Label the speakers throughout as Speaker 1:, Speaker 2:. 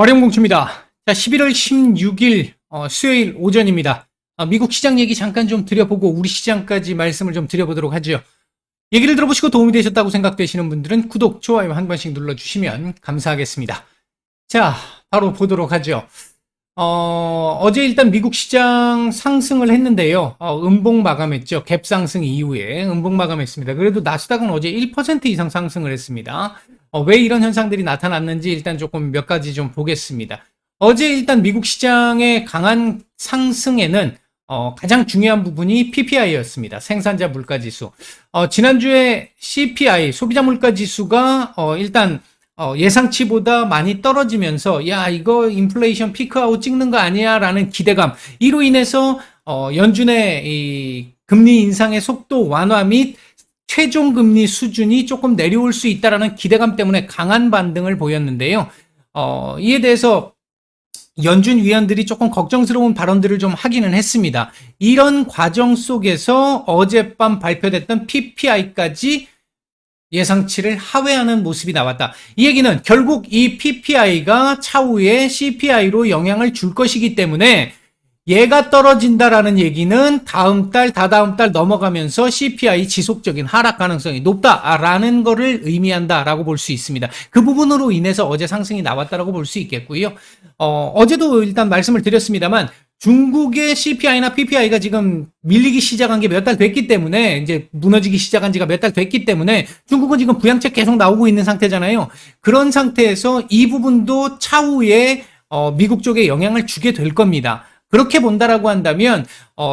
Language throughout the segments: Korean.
Speaker 1: 월요공추입니다. 자, 11월 16일 수요일 오전입니다. 미국 시장 얘기 잠깐 좀 드려보고 우리 시장까지 말씀을 좀 드려보도록 하죠. 얘기를 들어보시고 도움이 되셨다고 생각되시는 분들은 구독, 좋아요 한 번씩 눌러주시면 감사하겠습니다. 자, 바로 보도록 하죠. 어제 일단 미국 시장 상승을 했는데요. 음봉 마감했죠. 갭 상승 이후에 음봉 마감했습니다. 그래도 나스닥은 어제 1% 이상 상승을 했습니다. 왜 이런 현상들이 나타났는지 일단 조금 몇 가지 좀 보겠습니다. 어제 일단 미국 시장의 강한 상승에는 가장 중요한 부분이 PPI였습니다. 생산자 물가지수. 지난주에 CPI, 소비자 물가지수가 일단 예상치보다 많이 떨어지면서 야 이거 인플레이션 피크아웃 찍는 거 아니야 라는 기대감, 이로 인해서 연준의 이 금리 인상의 속도 완화 및 최종 금리 수준이 조금 내려올 수 있다라는 기대감 때문에 강한 반등을 보였는데요. 이에 대해서 연준 위원들이 조금 걱정스러운 발언들을 좀 하기는 했습니다. 이런 과정 속에서 어젯밤 발표됐던 PPI까지 예상치를 하회하는 모습이 나왔다. 이 얘기는 결국 이 PPI가 차후에 CPI로 영향을 줄 것이기 때문에 얘가 떨어진다라는 얘기는 다음 달, 다다음 달 넘어가면서 CPI 지속적인 하락 가능성이 높다라는 거를 의미한다라고 볼 수 있습니다. 그 부분으로 인해서 어제 상승이 나왔다라고 볼 수 있겠고요. 어제도 일단 말씀을 드렸습니다만 중국의 CPI나 PPI가 지금 밀리기 시작한 게 몇 달 됐기 때문에, 이제 무너지기 시작한 지가 몇 달 됐기 때문에 중국은 지금 부양책 계속 나오고 있는 상태잖아요. 그런 상태에서 이 부분도 차후에 미국 쪽에 영향을 주게 될 겁니다. 그렇게 본다라고 한다면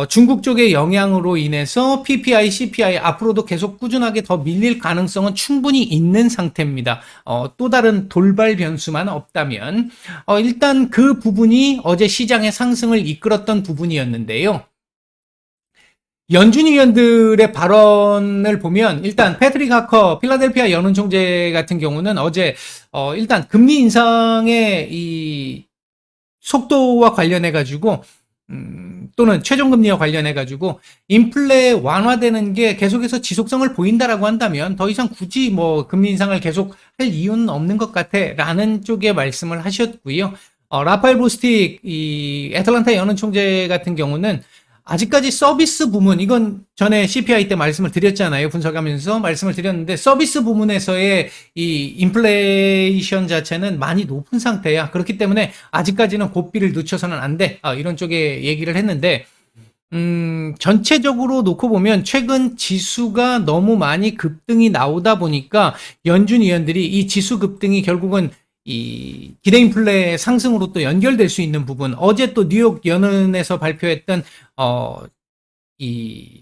Speaker 1: 중국 쪽의 영향으로 인해서 PPI, CPI 앞으로도 계속 꾸준하게 더 밀릴 가능성은 충분히 있는 상태입니다. 또 다른 돌발 변수만 없다면 일단 그 부분이 어제 시장의 상승을 이끌었던 부분이었는데요. 연준 위원들의 발언을 보면 일단 패트릭 하커 필라델피아 연은 총재 같은 경우는 어제 일단 금리 인상의 이 속도와 관련해 가지고 또는 최종금리와 관련해 가지고 인플레 완화되는 게 계속해서 지속성을 보인다라고 한다면 더 이상 굳이 뭐 금리 인상을 계속 할 이유는 없는 것 같아라는 쪽의 말씀을 하셨고요. 라파엘 보스틱 이 애틀란타 연은 총재 같은 경우는 아직까지 서비스 부문, 이건 전에 CPI 때 말씀을 드렸잖아요. 분석하면서 말씀을 드렸는데 서비스 부문에서의 이 인플레이션 자체는 많이 높은 상태야. 그렇기 때문에 아직까지는 고삐를 늦춰서는 안 돼. 이런 쪽에 얘기를 했는데 전체적으로 놓고 보면 최근 지수가 너무 많이 급등이 나오다 보니까 연준 위원들이 이 지수 급등이 결국은 이 기대 인플레 상승으로 또 연결될 수 있는 부분, 어제 또 뉴욕 연은에서 발표했던 이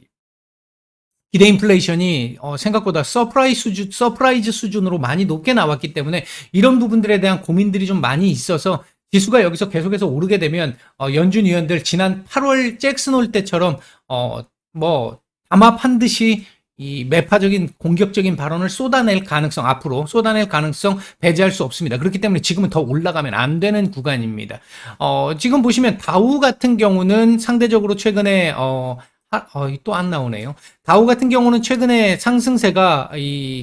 Speaker 1: 기대 인플레이션이 생각보다 서프라이즈 수준으로 많이 높게 나왔기 때문에 이런 부분들에 대한 고민들이 좀 많이 있어서 지수가 여기서 계속해서 오르게 되면 연준 위원들 지난 8월 잭슨 홀 때처럼 뭐 담합한 듯이 이 매파적인 공격적인 발언을 앞으로 쏟아낼 가능성 배제할 수 없습니다. 그렇기 때문에 지금은 더 올라가면 안 되는 구간입니다. 지금 보시면 다우 같은 경우는 상대적으로 최근에 또 안 나오네요. 다우 같은 경우는 최근에 상승세가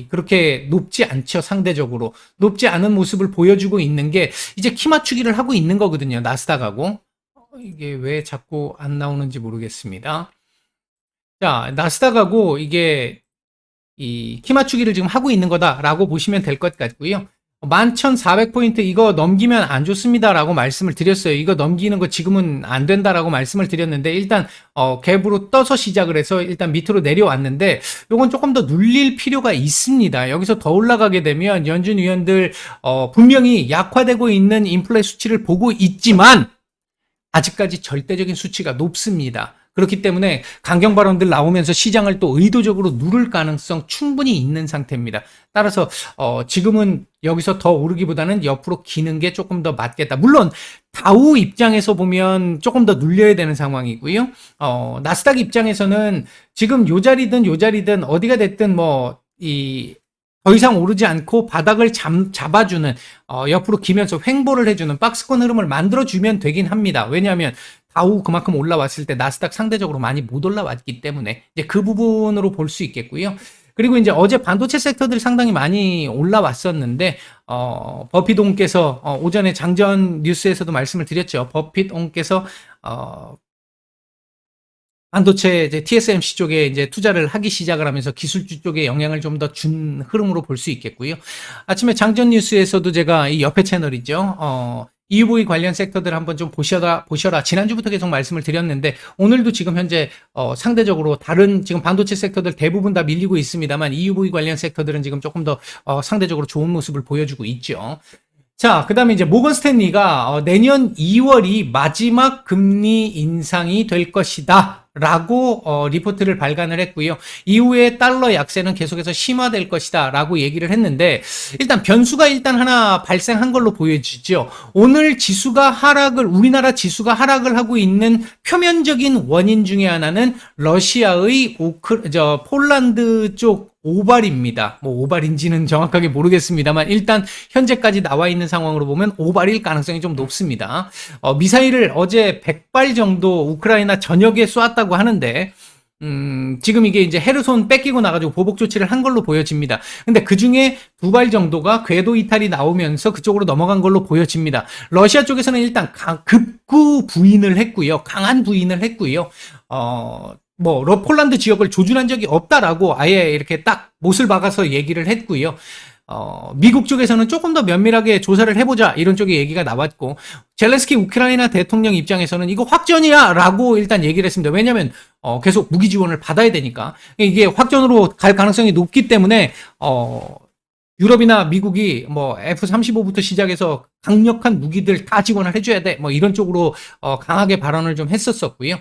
Speaker 1: 그렇게 높지 않죠. 상대적으로 높지 않은 모습을 보여주고 있는 게 이제 키 맞추기를 하고 있는 거거든요. 나스닥하고. 이게 왜 자꾸 안 나오는지 모르겠습니다. 자, 나스닥하고 이게 이 키 맞추기를 지금 하고 있는 거다라고 보시면 될 것 같고요. 11,400포인트 이거 넘기면 안 좋습니다라고 말씀을 드렸어요. 이거 넘기는 거 지금은 안 된다라고 말씀을 드렸는데 일단 갭으로 떠서 시작을 해서 일단 밑으로 내려왔는데 요건 조금 더 눌릴 필요가 있습니다. 여기서 더 올라가게 되면 연준 위원들 분명히 약화되고 있는 인플레 수치를 보고 있지만 아직까지 절대적인 수치가 높습니다. 그렇기 때문에 강경 발언들 나오면서 시장을 또 의도적으로 누를 가능성 충분히 있는 상태입니다. 따라서 지금은 여기서 더 오르기보다는 옆으로 기는 게 조금 더 맞겠다. 물론 다우 입장에서 보면 조금 더 눌려야 되는 상황이고요. 나스닥 입장에서는 지금 요 자리든 어디가 됐든 더 이상 오르지 않고 바닥을 잡아주는 옆으로 기면서 횡보를 해주는 박스권 흐름을 만들어주면 되긴 합니다. 왜냐하면 다우 그만큼 올라왔을 때 나스닥 상대적으로 많이 못 올라왔기 때문에 이제 그 부분으로 볼 수 있겠고요. 그리고 이제 어제 반도체 섹터들이 상당히 많이 올라왔었는데, 버핏 옹께서, 오전에 장전 뉴스에서도 말씀을 드렸죠. 버핏 옹께서, 반도체 이제 TSMC 쪽에 이제 투자를 하기 시작을 하면서 기술주 쪽에 영향을 좀 더 준 흐름으로 볼 수 있겠고요. 아침에 장전 뉴스에서도 제가 이 옆에 채널이죠. EUV 관련 섹터들 한번 좀 보셔라. 지난주부터 계속 말씀을 드렸는데, 오늘도 지금 현재, 상대적으로 다른 지금 반도체 섹터들 대부분 다 밀리고 있습니다만, EUV 관련 섹터들은 지금 조금 더, 상대적으로 좋은 모습을 보여주고 있죠. 자, 그 다음에 이제 모건 스탠리가 내년 2월이 마지막 금리 인상이 될 것이다. 라고 리포트를 발간을 했고요. 이후에 달러 약세는 계속해서 심화될 것이다. 라고 얘기를 했는데, 일단 변수가 일단 하나 발생한 걸로 보여지죠. 오늘 우리나라 지수가 하락을 하고 있는 표면적인 원인 중에 하나는 러시아의 폴란드 쪽 오발입니다. 뭐 오발인지는 정확하게 모르겠습니다만 일단 현재까지 나와 있는 상황으로 보면 오발일 가능성이 좀 높습니다. 미사일을 어제 100발 정도 우크라이나 전역에 쏘았다고 하는데 지금 이게 이제 헤르손 뺏기고 나가지고 보복 조치를 한 걸로 보여집니다. 근데 그 중에 2발 정도가 궤도 이탈이 나오면서 그쪽으로 넘어간 걸로 보여집니다. 러시아 쪽에서는 일단 극구 부인을 했고요. 강한 부인을 했고요. 폴란드 지역을 조준한 적이 없다라고 아예 이렇게 딱 못을 박아서 얘기를 했고요. 미국 쪽에서는 조금 더 면밀하게 조사를 해보자 이런 쪽의 얘기가 나왔고, 젤렌스키 우크라이나 대통령 입장에서는 이거 확전이야 라고 일단 얘기를 했습니다. 왜냐하면 계속 무기 지원을 받아야 되니까. 이게 확전으로 갈 가능성이 높기 때문에 유럽이나 미국이 F-35부터 시작해서 강력한 무기들 다 지원을 해줘야 돼 이런 쪽으로 강하게 발언을 좀 했었었고요.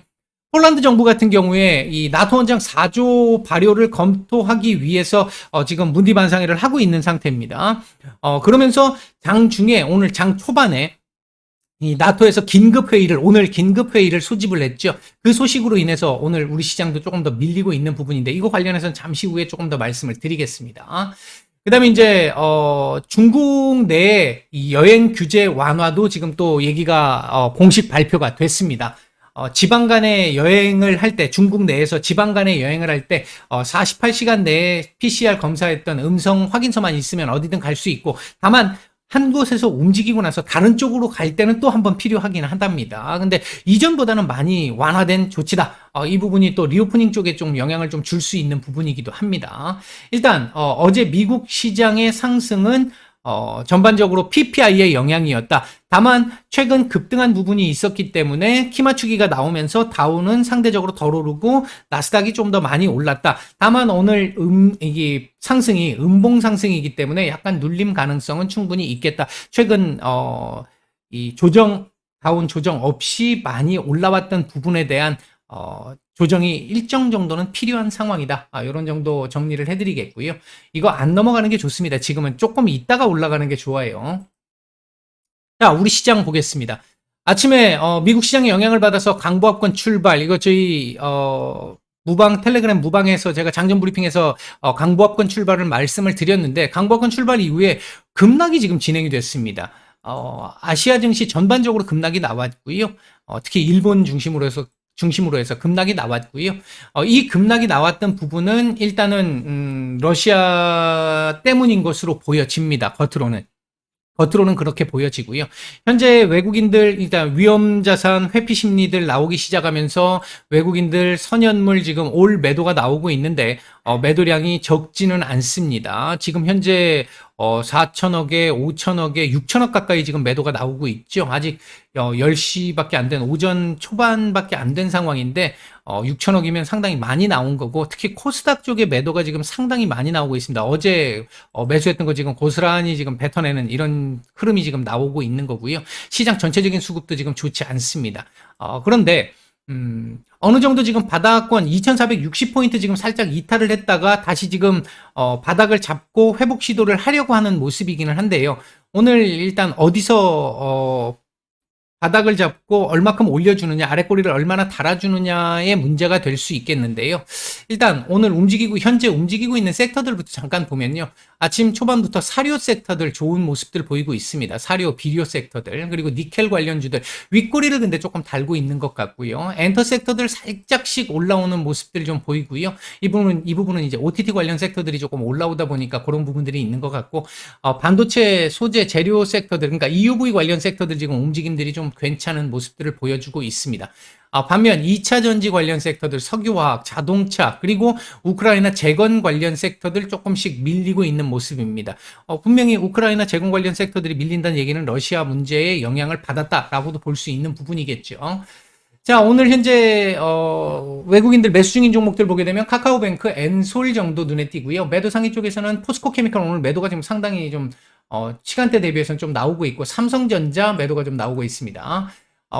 Speaker 1: 폴란드 정부 같은 경우에 이 나토 원장 4조 발효를 검토하기 위해서 지금 문디반상회를 하고 있는 상태입니다. 그러면서 오늘 장 초반에 이 나토에서 오늘 긴급 회의를 소집을 했죠. 그 소식으로 인해서 오늘 우리 시장도 조금 더 밀리고 있는 부분인데, 이거 관련해서는 잠시 후에 조금 더 말씀을 드리겠습니다. 그다음에 이제 중국 내 이 여행 규제 완화도 지금 또 얘기가 공식 발표가 됐습니다. 지방 간의 여행을 할 때, 중국 내에서 지방 간의 여행을 할 때 48시간 내에 PCR 검사했던 음성 확인서만 있으면 어디든 갈 수 있고, 다만 한 곳에서 움직이고 나서 다른 쪽으로 갈 때는 또 한번 필요하긴 하답니다. 근데 이전보다는 많이 완화된 조치다. 이 부분이 또 리오프닝 쪽에 좀 영향을 좀 줄 수 있는 부분이기도 합니다. 일단 어제 미국 시장의 상승은 전반적으로 PPI의 영향이었다. 다만 최근 급등한 부분이 있었기 때문에 키 맞추기가 나오면서 다우는 상대적으로 덜 오르고 나스닥이 좀 더 많이 올랐다. 다만 오늘 이게 상승이 음봉 상승이기 때문에 약간 눌림 가능성은 충분히 있겠다. 최근 이 다운 조정 없이 많이 올라왔던 부분에 대한 조정이 일정 정도는 필요한 상황이다. 이런 정도 정리를 해드리겠고요. 이거 안 넘어가는 게 좋습니다. 지금은 조금 있다가 올라가는 게 좋아요. 자, 우리 시장 보겠습니다. 아침에 미국 시장의 영향을 받아서 강보합권 출발, 이거 저희 텔레그램 무방에서 제가 장전 브리핑에서 강보합권 출발을 말씀을 드렸는데, 강보합권 출발 이후에 급락이 지금 진행이 됐습니다. 아시아 증시 전반적으로 급락이 나왔고요. 특히 일본 중심으로 해서 급락이 나왔고요. 이 급락이 나왔던 부분은 일단은 러시아 때문인 것으로 보여집니다. 겉으로는 그렇게 보여지고요. 현재 외국인들 일단 위험자산 회피 심리들 나오기 시작하면서 외국인들 선현물 지금 올 매도가 나오고 있는데 매도량이 적지는 않습니다. 지금 현재 4천억에 5천억에 6천억 가까이 지금 매도가 나오고 있죠. 아직 10시밖에 안 된 오전 초반밖에 안 된 상황인데 6천억이면 상당히 많이 나온 거고, 특히 코스닥 쪽에 매도가 지금 상당히 많이 나오고 있습니다. 어제 매수했던 거 지금 고스란히 지금 뱉어내는 이런 흐름이 지금 나오고 있는 거고요. 시장 전체적인 수급도 지금 좋지 않습니다. 그런데 어느 정도 지금 바닥권 2460포인트 지금 살짝 이탈을 했다가 다시 지금 바닥을 잡고 회복 시도를 하려고 하는 모습이기는 한데요. 오늘 일단 어디서 바닥을 잡고 얼마큼 올려주느냐, 아래 꼬리를 얼마나 달아주느냐의 문제가 될 수 있겠는데요. 일단 오늘 현재 움직이고 있는 섹터들부터 잠깐 보면요. 아침 초반부터 사료 섹터들 좋은 모습들 보이고 있습니다. 사료, 비료 섹터들, 그리고 니켈 관련주들, 윗꼬리를 근데 조금 달고 있는 것 같고요. 엔터 섹터들 살짝씩 올라오는 모습들 좀 보이고요. 이 부분은 이제 OTT 관련 섹터들이 조금 올라오다 보니까 그런 부분들이 있는 것 같고, 반도체, 소재, 재료 섹터들, 그러니까 EUV 관련 섹터들 지금 움직임들이 좀 괜찮은 모습들을 보여주고 있습니다. 반면 2차 전지 관련 섹터들, 석유화학, 자동차, 그리고 우크라이나 재건 관련 섹터들 조금씩 밀리고 있는 모습입니다. 분명히 우크라이나 재건 관련 섹터들이 밀린다는 얘기는 러시아 문제에 영향을 받았다라고도 볼 수 있는 부분이겠죠. 자, 오늘 현재 외국인들 매수 중인 종목들 보게 되면 카카오뱅크, 엔솔 정도 눈에 띄고요. 매도 상위 쪽에서는 포스코케미칼 오늘 매도가 지금 상당히 좀 시간대 대비해서는 좀 나오고 있고, 삼성전자 매도가 좀 나오고 있습니다.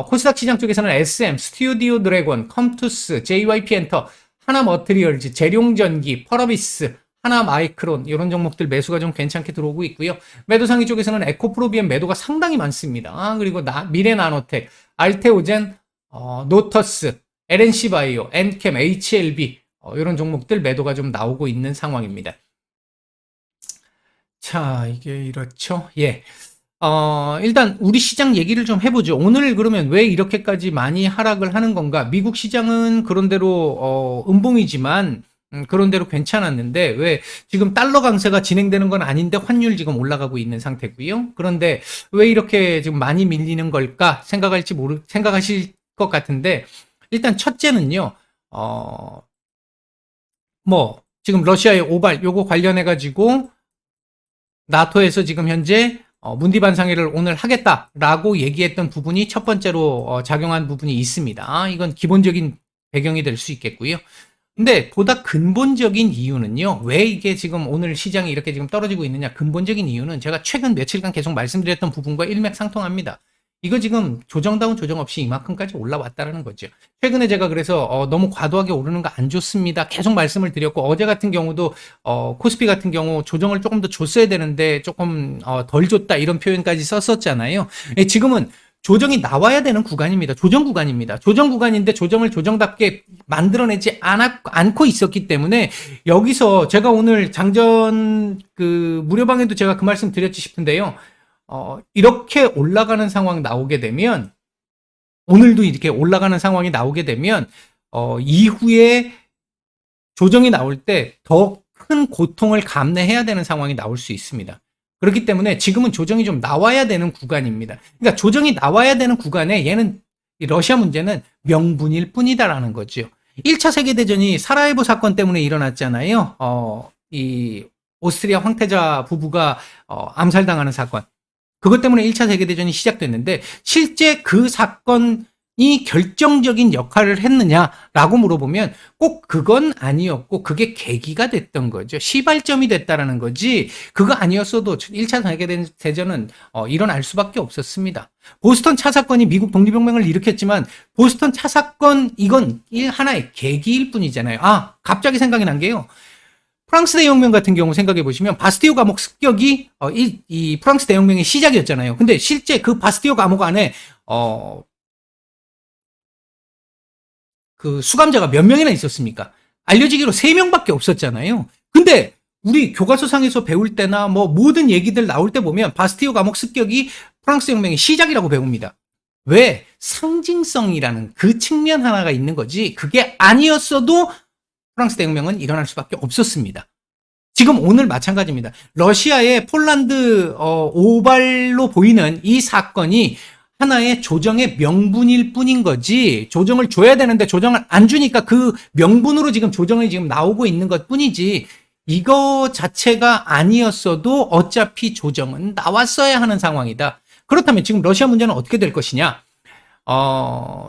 Speaker 1: 코스닥 시장 쪽에서는 SM, 스튜디오 드래곤, 컴투스, JYP 엔터, 하나머트리얼즈, 재룡전기, 펄어비스, 하나마이크론 이런 종목들 매수가 좀 괜찮게 들어오고 있고요. 매도 상위 쪽에서는 에코프로비엠 매도가 상당히 많습니다. 그리고 미래나노텍, 알테오젠, 노터스, LNC바이오, 엔캠, HLB 이런 종목들 매도가 좀 나오고 있는 상황입니다. 자, 이게 이렇죠. 예. 일단 우리 시장 얘기를 좀 해보죠. 오늘 그러면 왜 이렇게까지 많이 하락을 하는 건가? 미국 시장은 그런대로 음봉이지만 그런대로 괜찮았는데 왜 지금 달러 강세가 진행되는 건 아닌데 환율 지금 올라가고 있는 상태고요. 그런데 왜 이렇게 지금 많이 밀리는 걸까 생각하실 것 같은데, 일단 첫째는요. 지금 러시아의 오발 요거 관련해 가지고 나토에서 지금 현재 문디반 상회를 오늘 하겠다라고 얘기했던 부분이 첫 번째로 작용한 부분이 있습니다. 이건 기본적인 배경이 될 수 있겠고요. 근데 보다 근본적인 이유는요. 왜 이게 지금 오늘 시장이 이렇게 지금 떨어지고 있느냐. 근본적인 이유는 제가 최근 며칠간 계속 말씀드렸던 부분과 일맥상통합니다. 이거 지금 조정다운 조정 없이 이만큼까지 올라왔다라는 거죠. 최근에 제가 그래서 너무 과도하게 오르는 거 안 좋습니다. 계속 말씀을 드렸고, 어제 같은 경우도 코스피 같은 경우 조정을 조금 더 줬어야 되는데 조금 덜 줬다 이런 표현까지 썼었잖아요. 지금은 조정이 나와야 되는 구간입니다. 조정 구간입니다. 조정 구간인데 조정을 조정답게 만들어내지 않고 있었기 때문에 여기서 제가 오늘 장전 무료방에도 제가 그 말씀 드렸지 싶은데요. 이렇게 올라가는 상황 나오게 되면, 오늘도 이렇게 올라가는 상황이 나오게 되면, 이후에 조정이 나올 때 더 큰 고통을 감내해야 되는 상황이 나올 수 있습니다. 그렇기 때문에 지금은 조정이 좀 나와야 되는 구간입니다. 그러니까 조정이 나와야 되는 구간에 얘는, 러시아 문제는 명분일 뿐이다라는 거죠. 1차 세계대전이 사라예보 사건 때문에 일어났잖아요. 이 오스트리아 황태자 부부가 암살당하는 사건. 그것 때문에 1차 세계대전이 시작됐는데, 실제 그 사건이 결정적인 역할을 했느냐라고 물어보면 꼭 그건 아니었고, 그게 계기가 됐던 거죠. 시발점이 됐다라는 거지, 그거 아니었어도 1차 세계대전은 일어날 수밖에 없었습니다. 보스턴 차 사건이 미국 독립혁명을 일으켰지만, 보스턴 차 사건, 이건 하나의 계기일 뿐이잖아요. 갑자기 생각이 난 게요. 프랑스 대혁명 같은 경우 생각해 보시면 바스티오 감옥 습격이 이 프랑스 대혁명의 시작이었잖아요. 근데 실제 그 바스티오 감옥 안에 그 수감자가 몇 명이나 있었습니까? 알려지기로 3명밖에 없었잖아요. 근데 우리 교과서상에서 배울 때나 모든 얘기들 나올 때 보면 바스티오 감옥 습격이 프랑스 혁명의 시작이라고 배웁니다. 왜? 상징성이라는 그 측면 하나가 있는 거지, 그게 아니었어도 프랑스 대혁명은 일어날 수밖에 없었습니다. 지금 오늘 마찬가지입니다. 러시아의 폴란드 오발로 보이는 이 사건이 하나의 조정의 명분일 뿐인 거지, 조정을 줘야 되는데 조정을 안 주니까 그 명분으로 지금 조정이 지금 나오고 있는 것 뿐이지, 이거 자체가 아니었어도 어차피 조정은 나왔어야 하는 상황이다. 그렇다면 지금 러시아 문제는 어떻게 될 것이냐?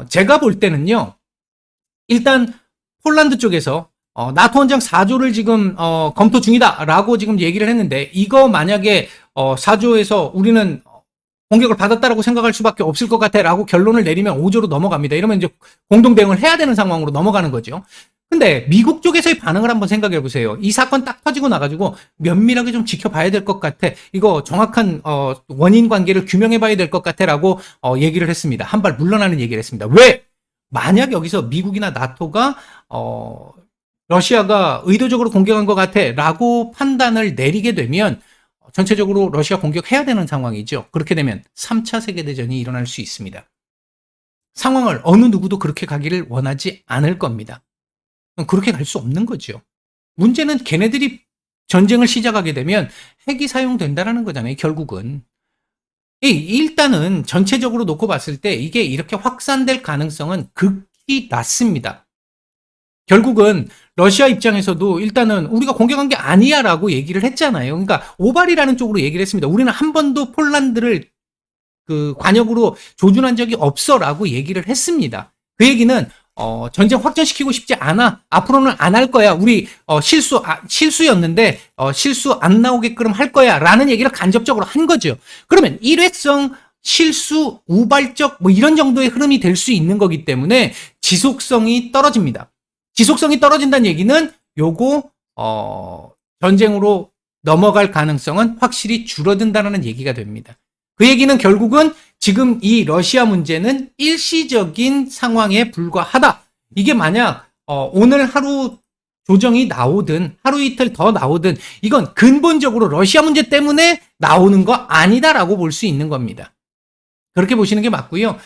Speaker 1: 제가 볼 때는요, 일단 폴란드 쪽에서 나토 헌장 4조를 지금 검토 중이다라고 지금 얘기를 했는데, 이거 만약에 4조에서 우리는 공격을 받았다라고 생각할 수밖에 없을 것 같아라고 결론을 내리면 5조로 넘어갑니다. 이러면 이제 공동 대응을 해야 되는 상황으로 넘어가는 거죠. 근데 미국 쪽에서의 반응을 한번 생각해 보세요. 이 사건 딱 터지고 나가지고 면밀하게 좀 지켜봐야 될 것 같아. 이거 정확한 원인 관계를 규명해 봐야 될 것 같아라고 얘기를 했습니다. 한 발 물러나는 얘기를 했습니다. 왜? 만약 여기서 미국이나 나토가 러시아가 의도적으로 공격한 것 같아라고 판단을 내리게 되면 전체적으로 러시아 공격해야 되는 상황이죠. 그렇게 되면 3차 세계대전이 일어날 수 있습니다. 상황을 어느 누구도 그렇게 가기를 원하지 않을 겁니다. 그렇게 갈 수 없는 거죠. 문제는 걔네들이 전쟁을 시작하게 되면 핵이 사용된다라는 거잖아요, 결국은. 일단은 전체적으로 놓고 봤을 때 이게 이렇게 확산될 가능성은 극히 낮습니다. 결국은 러시아 입장에서도 일단은 우리가 공격한 게 아니야 라고 얘기를 했잖아요. 그러니까 오발이라는 쪽으로 얘기를 했습니다. 우리는 한 번도 폴란드를 그 관역으로 조준한 적이 없어 라고 얘기를 했습니다. 그 얘기는 전쟁 확전시키고 싶지 않아. 앞으로는 안 할 거야. 우리 실수였는데 실수 안 나오게끔 할 거야 라는 얘기를 간접적으로 한 거죠. 그러면 일회성 실수 우발적 뭐 이런 정도의 흐름이 될 수 있는 거기 때문에 지속성이 떨어집니다. 지속성이 떨어진다는 얘기는 요거 전쟁으로 넘어갈 가능성은 확실히 줄어든다는 얘기가 됩니다. 그 얘기는 결국은 지금 이 러시아 문제는 일시적인 상황에 불과하다. 이게 만약 오늘 하루 조정이 나오든 하루 이틀 더 나오든 이건 근본적으로 러시아 문제 때문에 나오는 거 아니다라고 볼 수 있는 겁니다. 그렇게 보시는 게 맞고요.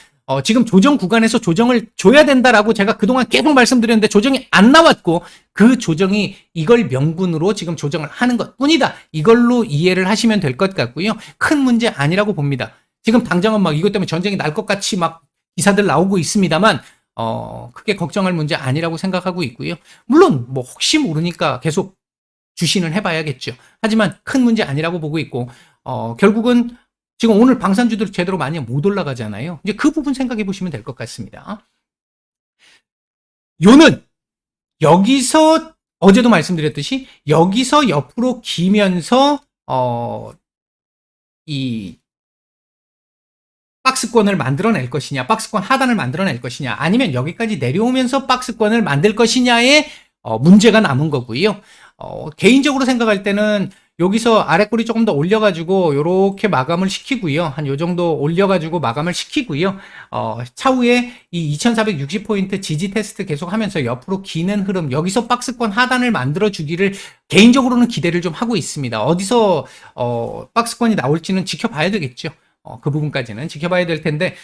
Speaker 1: 지금 조정 구간에서 조정을 줘야 된다라고 제가 그동안 계속 말씀드렸는데 조정이 안 나왔고 그 조정이 이걸 명분으로 지금 조정을 하는 것 뿐이다. 이걸로 이해를 하시면 될 것 같고요. 큰 문제 아니라고 봅니다. 지금 당장은 막 이것 때문에 전쟁이 날 것 같이 막 기사들 나오고 있습니다만 크게 걱정할 문제 아니라고 생각하고 있고요. 물론 뭐 혹시 모르니까 계속 주시는 해봐야겠죠. 하지만 큰 문제 아니라고 보고 있고 결국은 지금 오늘 방산주들 제대로 많이 못 올라가잖아요. 이제 그 부분 생각해 보시면 될 것 같습니다. 요는 여기서 어제도 말씀드렸듯이 여기서 옆으로 기면서 이 박스권을 만들어낼 것이냐, 박스권 하단을 만들어낼 것이냐, 아니면 여기까지 내려오면서 박스권을 만들 것이냐의 문제가 남은 거고요. 개인적으로 생각할 때는 여기서 아래 꼬리 조금 더 올려가지고 요렇게 마감을 시키고요. 한 요 정도 올려가지고 마감을 시키고요. 차후에 이 2460포인트 지지 테스트 계속 하면서 옆으로 기는 흐름, 여기서 박스권 하단을 만들어 주기를 개인적으로는 기대를 좀 하고 있습니다. 어디서 박스권이 나올지는 지켜봐야 되겠죠. 그 부분까지는 지켜봐야 될 텐데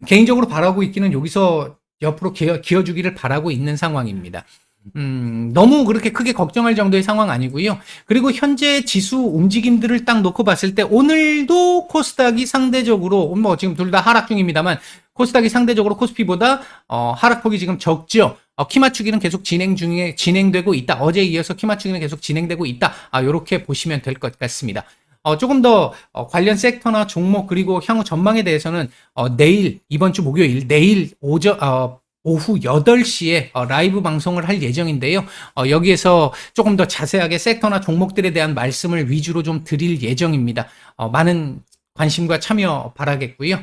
Speaker 1: 개인적으로 바라고 있기는 여기서 옆으로 기어주기를 바라고 있는 상황입니다. 너무 그렇게 크게 걱정할 정도의 상황 아니고요. 그리고 현재 지수 움직임들을 딱 놓고 봤을 때 오늘도 코스닥이 상대적으로 뭐 지금 둘 다 하락 중입니다만 코스닥이 상대적으로 코스피보다 하락폭이 지금 적죠. 키 맞추기는 계속 진행되고 있다. 어제에 이어서 키 맞추기는 계속 진행되고 있다. 이렇게 보시면 될 것 같습니다. 조금 더 관련 섹터나 종목 그리고 향후 전망에 대해서는 내일 이번 주 목요일 내일 오후 8시에 라이브 방송을 할 예정인데요. 여기에서 조금 더 자세하게 섹터나 종목들에 대한 말씀을 위주로 좀 드릴 예정입니다. 많은 관심과 참여 바라겠고요.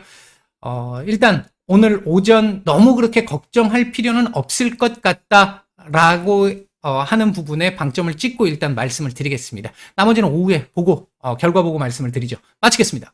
Speaker 1: 일단 오늘 오전 너무 그렇게 걱정할 필요는 없을 것 같다라고 하는 부분에 방점을 찍고 일단 말씀을 드리겠습니다. 나머지는 오후에 보고 결과 보고 말씀을 드리죠. 마치겠습니다.